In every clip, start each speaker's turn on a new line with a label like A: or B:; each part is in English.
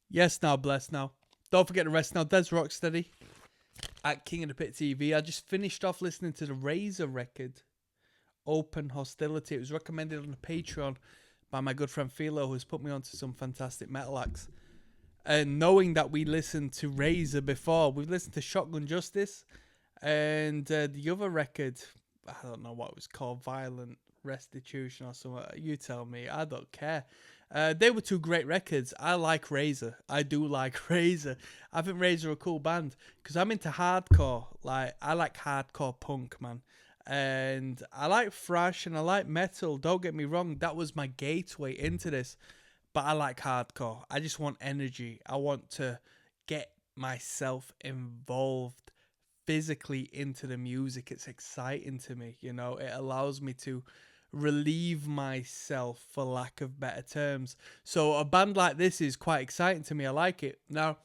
A: Yes, now, bless now. Don't forget to rest now. Des Rocksteady at King of the Pit TV. I just finished off listening to the Razor record, Open Hostility. It was recommended on the Patreon by my good friend Philo, who's put me onto some fantastic metal acts. And knowing that we listened to Razor before, we've listened to Shotgun Justice and the other record, I don't know what it was called, Violent Restitution or something. You tell me, I don't care. They were two great records. I like Razor. I do like Razor. I think Razor are a cool band because I'm into hardcore. Like, I like hardcore punk, man. And I like thrash and I like metal. Don't get me wrong, that was my gateway into this. But I like hardcore. I just want energy. I want to get myself involved physically into the music. It's exciting to me, you know. It allows me to relieve myself, for lack of better terms. So a band like this is quite exciting to me. I like it. Now,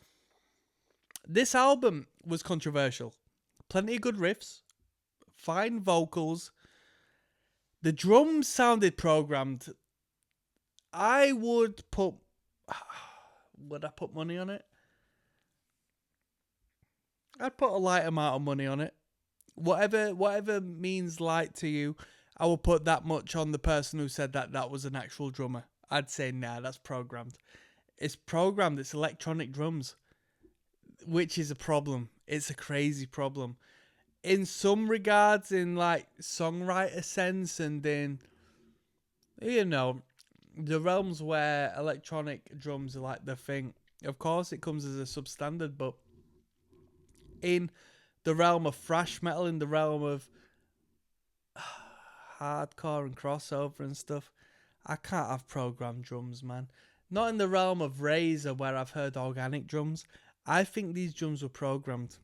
A: this album was controversial. Plenty of good riffs, fine vocals. The drums sounded programmed. I would put... Would I put money on it? I'd put a light amount of money on it. Whatever means light to you, I will put that much on the person who said that was an actual drummer. I'd say, nah, that's programmed. It's programmed. It's electronic drums, which is a problem. It's a crazy problem. In some regards, in like songwriter sense, and in, you know, the realms where electronic drums are like the thing. Of course, it comes as a substandard, but in the realm of thrash metal, in the realm of hardcore and crossover and stuff, I can't have programmed drums, man. Not in the realm of Razor, where I've heard organic drums. I think these drums were programmed.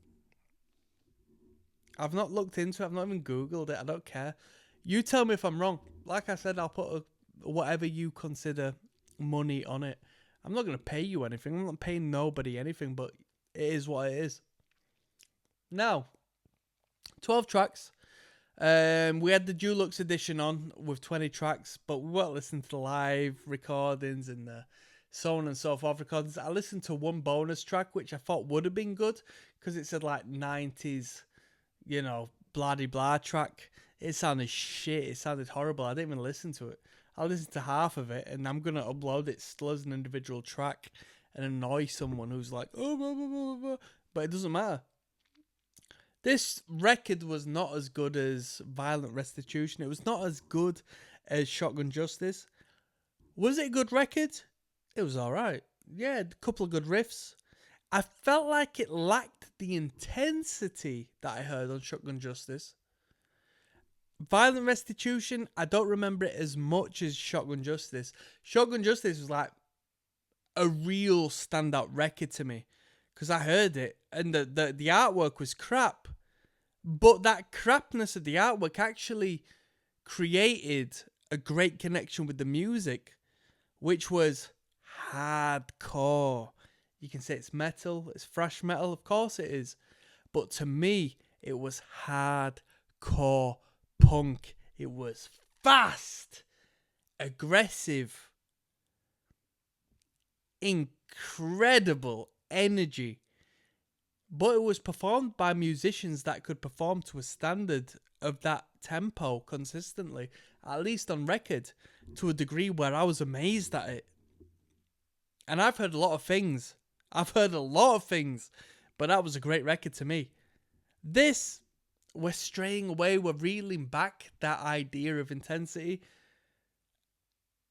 A: I've not looked into it. I've not even Googled it. I don't care. You tell me if I'm wrong. Like I said, I'll put whatever you consider money on it. I'm not going to pay you anything. I'm not paying nobody anything, but it is what it is. Now, 12 tracks. We had the Deluxe edition on with 20 tracks, but we weren't listening to the live recordings and the so on and so forth recordings. I listened to one bonus track, which I thought would have been good because it said like 90s, you know, blah-de-blah track. It sounded shit. It sounded horrible. I didn't even listen to it. I listened to half of it, and I'm going to upload it still as an individual track and annoy someone who's like, oh, blah, blah, blah, blah. But it doesn't matter. This record was not as good as Violent Restitution. It was not as good as Shotgun Justice. Was it a good record? It was alright. Yeah, a couple of good riffs. I felt like it lacked the intensity that I heard on Shotgun Justice. Violent Restitution, I don't remember it as much as Shotgun Justice. Shotgun Justice was like a real standout record to me because I heard it and the artwork was crap. But that crapness of the artwork actually created a great connection with the music, which was hardcore. You can say it's metal, it's thrash metal, of course it is. But to me, it was hardcore punk. It was fast, aggressive, incredible energy. But it was performed by musicians that could perform to a standard of that tempo consistently, at least on record, to a degree where I was amazed at it. And I've heard a lot of things. But that was a great record to me. This, we're straying away, we're reeling back that idea of intensity,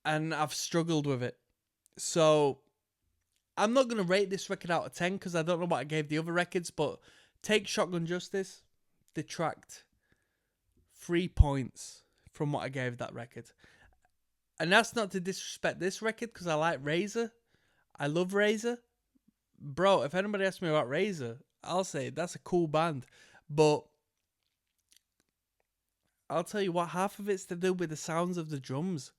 A: and I've struggled with it. So I'm not going to rate this record out of 10 because I don't know what I gave the other records, but take Shotgun Justice, detract 3 points from what I gave that record. And that's not to disrespect this record because I like Razor. I love Razor. Bro, if anybody asks me about Razor, I'll say that's a cool band. But I'll tell you what, half of it's to do with the sounds of the drums.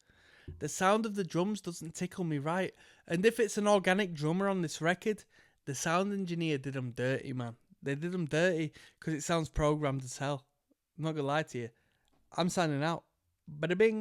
A: The sound of the drums doesn't tickle me right. And if it's an organic drummer on this record, the sound engineer did them dirty, man. They did them dirty because it sounds programmed as hell. I'm not going to lie to you. I'm signing out. Bada bing.